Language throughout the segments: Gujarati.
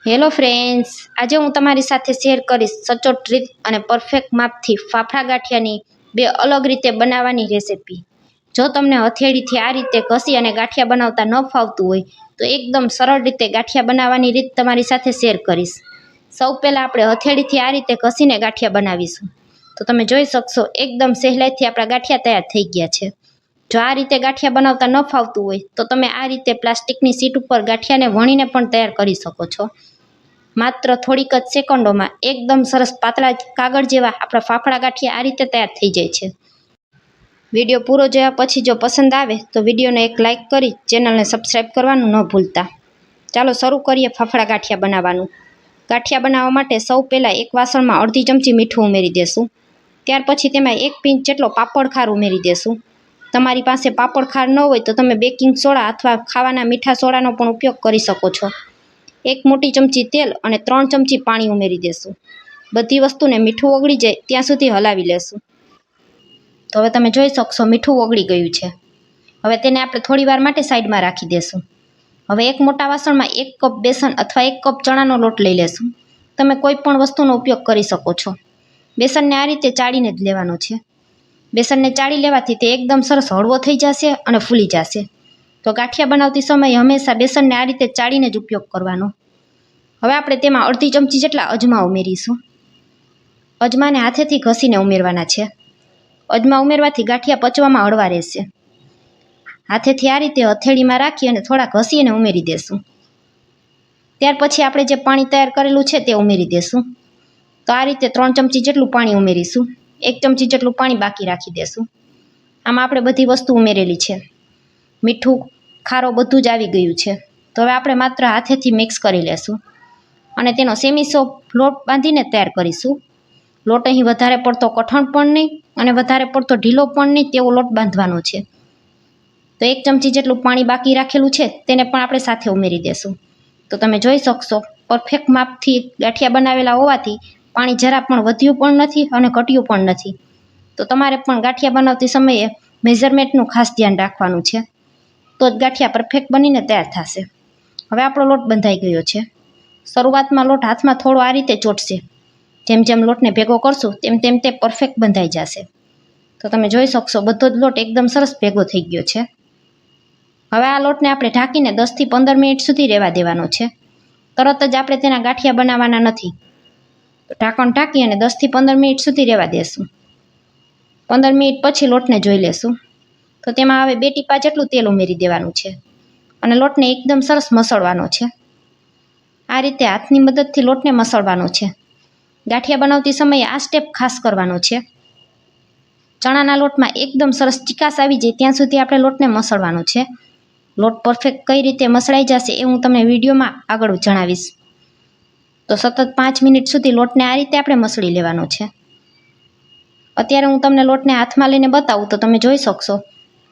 હેલો ફ્રેન્ડ્સ, આજે હું તમારી સાથે શેર કરીશ સચોટ રીત અને પરફેક્ટ માપથી ફાફડા ગાંઠિયાની બે અલગ રીતે બનાવવાની રેસિપી. જો તમને હથેળીથી આ રીતે ઘસી અને ગાંઠિયા બનાવતા ન ફાવતું હોય તો એકદમ સરળ રીતે ગાંઠિયા બનાવવાની રીત તમારી સાથે શેર કરીશ. સૌ પહેલાં આપણે હથેળીથી આ રીતે ઘસીને ગાંઠિયા બનાવીશું. તો તમે જોઈ શકશો એકદમ સહેલાઈથી આપણા ગાંઠિયા તૈયાર થઈ ગયા છે. જો આ રીતે ગાંઠિયા બનાવતા ન ફાવતું હોય તો તમે આ રીતે પ્લાસ્ટિકની શીટ ઉપર ગાંઠિયાને વણીને પણ તૈયાર કરી શકો છો. માત્ર થોડીક જ સેકન્ડોમાં એકદમ સરસ પાતળા કાગળ જેવા આપણા ફાફડા ગાંઠિયા આ રીતે તૈયાર થઈ જાય છે. વિડીયો પૂરો જોયા પછી જો પસંદ આવે તો વિડીયોને એક લાઇક કરી ચેનલને સબસ્ક્રાઈબ કરવાનું ન ભૂલતા. ચાલો શરૂ કરીએ ફાફડા ગાંઠિયા બનાવવાનું. ગાંઠિયા બનાવવા માટે સૌ પહેલાં એક વાસણમાં અડધી ચમચી મીઠું ઉમેરી દેશું. ત્યાર પછી તેમાં 1 પિંચ જેટલો પાપડ ખાર ઉમેરી દેશું. તમારી પાસે પાપડ ખાર ન હોય તો તમે બેકિંગ સોડા અથવા ખાવાના મીઠા સોડાનો પણ ઉપયોગ કરી શકો છો. 1 મોટી ચમચી તેલ અને 3 ચમચી પાણી ઉમેરી દેશું. બધી વસ્તુને મીઠું ઓગળી જાય ત્યાં સુધી હલાવી લેશું. તો હવે તમે જોઈ શકશો મીઠું ઓગળી ગયું છે. હવે તેને આપણે થોડી વાર માટે સાઈડમાં રાખી દેશું. હવે એક મોટા વાસણમાં 1 કપ બેસન અથવા 1 કપ ચણાનો લોટ લઈ લેશું. તમે કોઈ પણ વસ્તુનો ઉપયોગ કરી શકો છો. બેસનને આ રીતે ચાળીને જ લેવાનો છે. બેસનને ચાળી લેવાથી તે એકદમ સરસ હળવો થઈ જશે અને ફૂલી જશે. તો ગાંઠિયા બનાવતી સમયે હંમેશા બેસનને આ રીતે ચાળીને જ ઉપયોગ કરવાનો. હવે આપણે તેમાં અડધી ચમચી જેટલા અજમા ઉમેરીશું. અજમાને હાથેથી ઘસીને ઉમેરવાના છે. અજમા ઉમેરવાથી ગાંઠિયા પચવામાં હળવા રહેશે. હાથેથી આ રીતે હથેળીમાં રાખી અને થોડા ઘસીને ઉમેરી દેશું. ત્યાર પછી આપણે જે પાણી તૈયાર કરેલું છે તે ઉમેરી દેશું. તો આ રીતે 3 ચમચી જેટલું પાણી ઉમેરીશું. 1 ચમચી જેટલું પાણી બાકી રાખી દેશું. આમાં આપણે બધી વસ્તુ ઉમેરેલી છે. મીઠું, ખારો બધું જ આવી ગયું છે. તો હવે આપણે માત્ર હાથેથી મિક્સ કરી લેશું અને તેનો સેમી સોફ્ટ લોટ બાંધીને તૈયાર કરીશું. લોટ અહીં વધારે પડતો કઠણ પણ નહીં અને વધારે પડતો ઢીલો પણ નહીં તેવો લોટ બાંધવાનો છે. તો 1 ચમચી જેટલું પાણી બાકી રાખેલું છે તેને પણ આપણે સાથે ઉમેરી દેશું. તો તમે જોઈ શકશો પરફેક્ટ માપથી ગાંઠિયા બનાવેલા હોવાથી પાણી જરા પણ વધ્યું પણ નથી અને ઘટ્યું પણ નથી. તો તમારે પણ ગાંઠિયા બનાવતી સમયે મેઝરમેન્ટનું ખાસ ધ્યાન રાખવાનું છે. તો જ ગાંઠિયા પરફેક્ટ બનીને તૈયાર થશે. હવે આપણો લોટ બંધાઈ ગયો છે. શરૂઆતમાં લોટ હાથમાં થોડો આ રીતે ચોટશે. જેમ જેમ લોટને ભેગો કરશું તેમ તેમ તે પરફેક્ટ બંધાઈ જશે. તો તમે જોઈ શકશો બધો જ લોટ એકદમ સરસ ભેગો થઈ ગયો છે. હવે આ લોટને આપણે ઢાંકીને 10થી 15 મિનિટ સુધી રહેવા દેવાનો છે. તરત જ આપણે તેના ગાંઠિયા બનાવવાના નથી. ઢાંકણ ઢાંકી અને 10થી 15 મિનિટ સુધી રહેવા દેશું. 15 મિનિટ પછી લોટને જોઈ લેશું. તો તેમાં હવે 2 ટીપા જેટલું તેલ ઉમેરી દેવાનું છે અને લોટને એકદમ સરસ મસળવાનો છે. આ રીતે હાથની મદદથી લોટને મસળવાનો છે. ગાંઠિયા બનાવતી સમયે આ સ્ટેપ ખાસ કરવાનો છે. ચણાના લોટમાં એકદમ સરસ ચીકાશ આવી જાય ત્યાં સુધી આપણે લોટને મસળવાનો છે. લોટ પરફેક્ટ કઈ રીતે મસળાઈ જશે એ હું તમને વિડીયોમાં આગળ જણાવીશ. તો સતત 5 મિનિટ સુધી લોટને આ રીતે આપણે મસળી લેવાનો છે. અત્યારે હું તમને લોટને હાથમાં લઈને બતાવું તો તમે જોઈ શકશો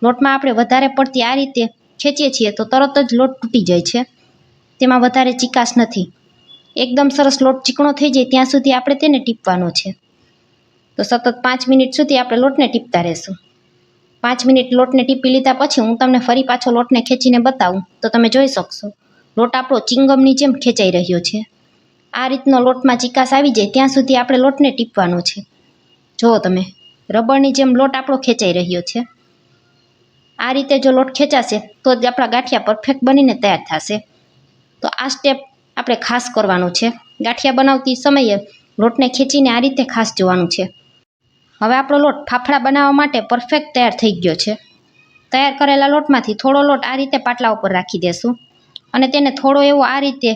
લોટમાં આપણે વધારે પડતી આ રીતે ખેંચીએ છીએ તો તરત જ લોટ તૂટી જાય છે. તેમાં વધારે ચીકાશ નથી. એકદમ સરસ લોટ ચીકણો થઈ જાય ત્યાં સુધી આપણે તેને ટીપવાનો છે. તો સતત 5 મિનિટ સુધી આપણે લોટને ટીપતા રહેશું. 5 મિનિટ લોટને ટીપી લીધા પછી હું તમને ફરી પાછો લોટને ખેંચીને બતાવું તો તમે જોઈ શકશો લોટ આપણો ચિંગમની જેમ ખેંચાઈ રહ્યો છે. આ રીતનો લોટમાં ચીકાશ આવી જાય ત્યાં સુધી આપણે લોટને ટીપવાનો છે. જુઓ તમે રબરની જેમ લોટ આપણો ખેંચાઈ રહ્યો છે. આ રીતે જો લોટ ખેંચાશે તો જ આપણા ગાંઠિયા પરફેક્ટ બનીને તૈયાર થશે. તો આ સ્ટેપ આપણે ખાસ કરવાનું છે. ગાંઠિયા બનાવતી સમયે લોટને ખેંચીને આ રીતે ખાસ જોવાનું છે. હવે આપણો લોટ ફાફડા બનાવવા માટે પરફેક્ટ તૈયાર થઈ ગયો છે. તૈયાર કરેલા લોટમાંથી થોડો લોટ આ રીતે પાટલા ઉપર રાખી દેશું અને તેને થોડો એવો આ રીતે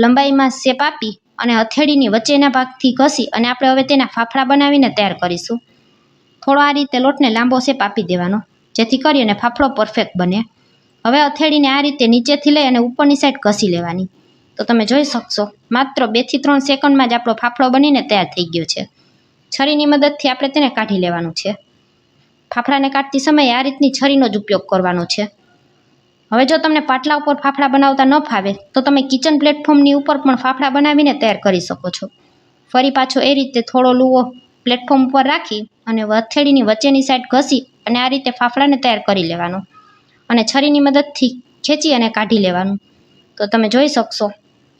લંબાઈમાં શેપ આપી અને હથેળીની વચ્ચેના ભાગથી ઘસી અને આપણે હવે તેના ફાફડા બનાવીને તૈયાર કરીશું. થોડો આ રીતે લોટને લાંબો શેપ આપી દેવાનો જેથી કરીને ફાફડો પરફેક્ટ બને. હવે હથેળીને આ રીતે નીચેથી લઈ અને ઉપરની સાઈડ ઘસી લેવાની. તો તમે જોઈ શકશો માત્ર 2 થી 3 સેકન્ડમાં જ આપણો ફાફડો બનીને તૈયાર થઈ ગયો છે. છરીની મદદથી આપણે તેને કાઢી લેવાનું છે. ફાફડાને કાઢતી સમયે આ રીતની છરીનો જ ઉપયોગ કરવાનો છે. હવે જો તમને પાટલા ઉપર ફાફડા બનાવતા ન ફાવે તો તમે કિચન પ્લેટફોર્મની ઉપર પણ ફાફડા બનાવીને તૈયાર કરી શકો છો. ફરી પાછો એ રીતે થોડો લુવો પ્લેટફોર્મ ઉપર રાખી અને હથેળીની વચ્ચેની સાઈડ ઘસી અને આ રીતે ફાફડાને તૈયાર કરી લેવાનો અને છરીની મદદથી ખેંચી અને કાઢી લેવાનું. તો તમે જોઈ શકશો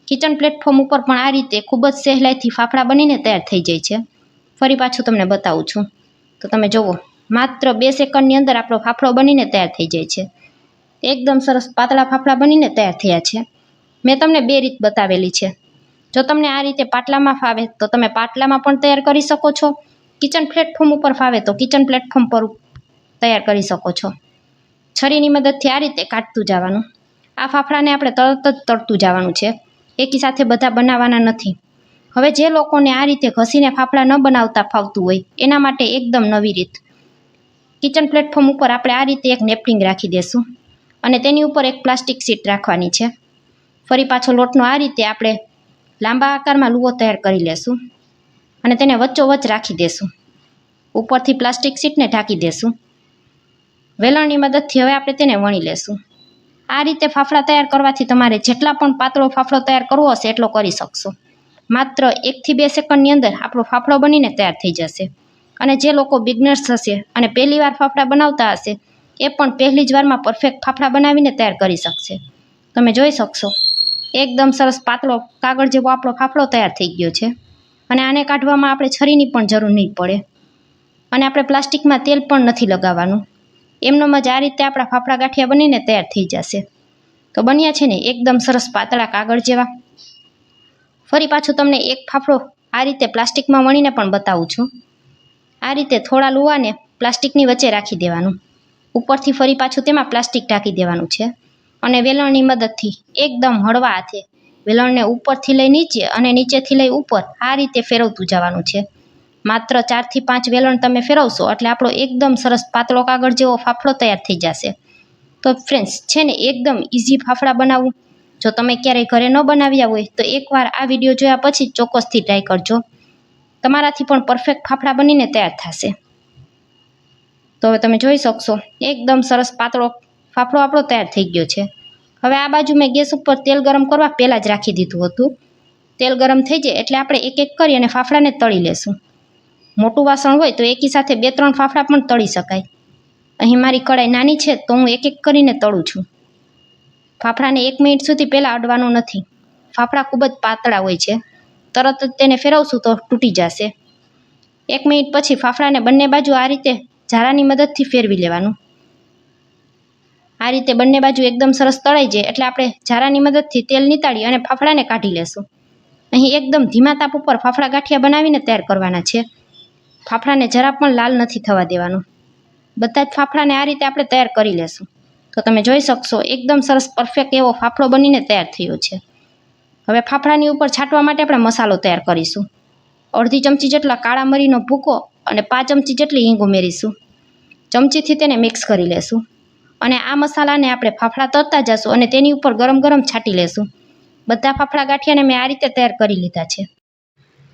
કિચન પ્લેટફોર્મ ઉપર પણ આ રીતે ખૂબ જ સહેલાઈથી ફાફડા બનીને તૈયાર થઈ જાય છે. ફરી પાછું તમને બતાવું છું તો તમે જુઓ, માત્ર 2 સેકન્ડની અંદર આપણો ફાફડો બનીને તૈયાર થઈ જાય છે. એકદમ સરસ પાતળા ફાફડા બનીને તૈયાર થયા છે. મેં તમને 2 રીત બતાવેલી છે. જો તમને આ રીતે પાટલામાં ફાવે તો તમે પાટલામાં પણ તૈયાર કરી શકો છો. કિચન પ્લેટફોર્મ ઉપર ફાવે તો કિચન પ્લેટફોર્મ પર તૈયાર કરી શકો છો. છરીની મદદથી આ રીતે કાઢતું જવાનું. આ ફાફડાને આપણે તરત જ તળતું જવાનું છે, એકી સાથે બધા બનાવવાના નથી. હવે જે લોકોને આ રીતે ઘસીને ફાફડા ન બનાવતા ફાવતું હોય એના માટે એકદમ નવી રીત. કિચન પ્લેટફોર્મ ઉપર આપણે આ રીતે એક નેપકિન રાખી દેશું અને તેની ઉપર એક પ્લાસ્ટિક શીટ રાખવાની છે. ફરી પાછો લોટનો આ રીતે આપણે લાંબા આકારમાં લુઓ તૈયાર કરી લેશું અને તેને વચ્ચોવચ્ચ રાખી દેશું. ઉપરથી પ્લાસ્ટિક શીટને ઢાંકી દેશું. વેલણની મદદથી હવે આપણે તેને વણી લેશું. આ રીતે ફાફડા તૈયાર કરવાથી તમારે જેટલા પણ પાતળો ફાફડો તૈયાર કરવો હશે એટલો કરી શકશો. માત્ર 1 થી 2 સેકન્ડની અંદર આપણો ફાફડો બનીને તૈયાર થઈ જશે. અને જે લોકો બિગનર્સ હશે અને પહેલી વાર ફાફડા બનાવતા હશે એ પણ પહેલી જ વારમાં પરફેક્ટ ફાફડા બનાવીને તૈયાર કરી શકશે. તમે જોઈ શકશો એકદમ સરસ પાતળો કાગળ જેવો આપણો ફાફડો તૈયાર થઈ ગયો છે. અને આને કાઢવામાં આપણે છરીની પણ જરૂર નહીં પડે અને આપણે પ્લાસ્ટિકમાં તેલ પણ નથી લગાવવાનું. એમનો જ આ રીતે આપણા ફાફડા ગાંઠિયા બનીને તૈયાર થઈ જશે. તો બન્યા છે ને એકદમ સરસ પાતળા કાગળ જેવા. ફરી પાછું તમને એક ફાફડો આ રીતે પ્લાસ્ટિકમાં વણીને પણ બતાવું છું. આ રીતે થોડા લુવાને પ્લાસ્ટિકની વચ્ચે રાખી દેવાનું. ઉપરથી ફરી પાછું તેમાં પ્લાસ્ટિક ઢાંકી દેવાનું છે અને વેલણની મદદથી એકદમ હળવા હાથે વેલણને ઉપરથી લઈ નીચે અને નીચેથી લઈ ઉપર આ રીતે ફેરવતું જવાનું છે. માત્ર 4 થી 5 વેલણ તમે ફેરવશો એટલે આપણો એકદમ સરસ પાતળો કાગળ જેવો ફાફડો તૈયાર થઈ જશે. તો ફ્રેન્ડ્સ છે ને એકદમ ઇઝી ફાફડા બનાવવું. જો તમે ક્યારેય ઘરે ન બનાવ્યા હોય તો એકવાર આ વિડીયો જોયા પછી ચોક્કસથી ટ્રાય કરજો. તમારાથી પણ પરફેક્ટ ફાફડા બનીને તૈયાર થશે. તો હવે તમે જોઈ શકશો એકદમ સરસ પાતળો ફાફડો આપણો તૈયાર થઈ ગયો છે. હવે આ બાજુ મેં ગેસ ઉપર તેલ ગરમ કરવા પહેલાં જ રાખી દીધું હતું. તેલ ગરમ થઈ જાય એટલે આપણે એક એક કરી અને ફાફડાને તળી લેશું. મોટું વાસણ હોય તો એકી સાથે 2-3 ફાફડા પણ તળી શકાય. અહીં મારી કડાઈ નાની છે તો હું એક એક કરીને તળું છું. ફાફડાને 1 મિનિટ સુધી પહેલાં અડવાનું નથી. ફાફડા ખૂબ જ પાતળા હોય છે, તરત જ તેને ફેરવશું તો તૂટી જશે. 1 મિનિટ પછી ફાફડાને બંને બાજુ આ રીતે ઝારાની મદદથી ફેરવી લેવાનું. આ રીતે બંને બાજુ એકદમ સરસ તળાઈ જાય એટલે આપણે ઝારાની મદદથી તેલ નીતાળી અને ફાફડાને કાઢી લેશું. અહીં એકદમ ધીમા તાપ ઉપર ફાફડા ગાંઠિયા બનાવીને તૈયાર કરવાના છે. ફાફડાને જરા પણ લાલ નથી થવા દેવાનું. બધા જ ફાફડાને આ રીતે આપણે તૈયાર કરી લેશું. તો તમે જોઈ શકશો એકદમ સરસ પરફેક્ટ એવો ફાફડો બનીને તૈયાર થયો છે. હવે ફાફડાની ઉપર છાંટવા માટે આપણે મસાલો તૈયાર કરીશું. અડધી ચમચી જેટલા કાળા મરીનો ભૂકો અને 5 ચમચી જેટલી હિંગ ઉમેરીશું. ચમચીથી તેને મિક્સ કરી લેશું અને આ મસાલાને આપણે ફાફડા તળતા જશું અને તેની ઉપર ગરમ ગરમ છાંટી લેશું. બધા ફાફડા ગાંઠિયાને મેં આ રીતે તૈયાર કરી લીધા છે.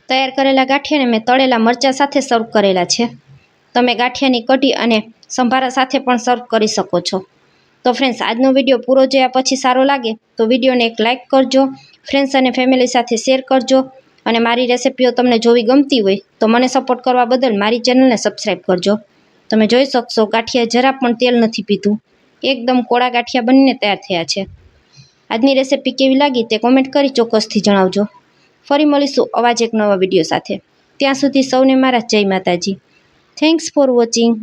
તૈયાર કરેલા ગાંઠિયાને મેં તળેલા મરચાં સાથે સર્વ કરેલા છે. તમે ગાંઠિયાની કઢી અને સંભારા સાથે પણ સર્વ કરી શકો છો. તો ફ્રેન્ડ્સ, આજનો વિડીયો પૂરો જોયા પછી સારો લાગે તો વિડીયોને એક લાઇક કરજો, ફ્રેન્ડ્સ અને ફેમિલી સાથે શેર કરજો અને મારી રેસિપીઓ તમને જોવી ગમતી હોય તો મને સપોર્ટ કરવા બદલ મારી ચેનલને સબસ્ક્રાઈબ કરજો. તમે જોઈ શકશો ગાંઠિયા જરા પણ તેલ નથી પીધું. એકદમ કોળા ગાંઠિયા બનીને તૈયાર થયા છે. આજની રેસિપી કેવી લાગી તે કોમેન્ટ કરી ચોક્કસથી જણાવજો. ફરી મળીશું આવા જ એક નવા વિડીયો સાથે. ત્યાં સુધી સૌને મારા જય માતાજી. Thanks for watching.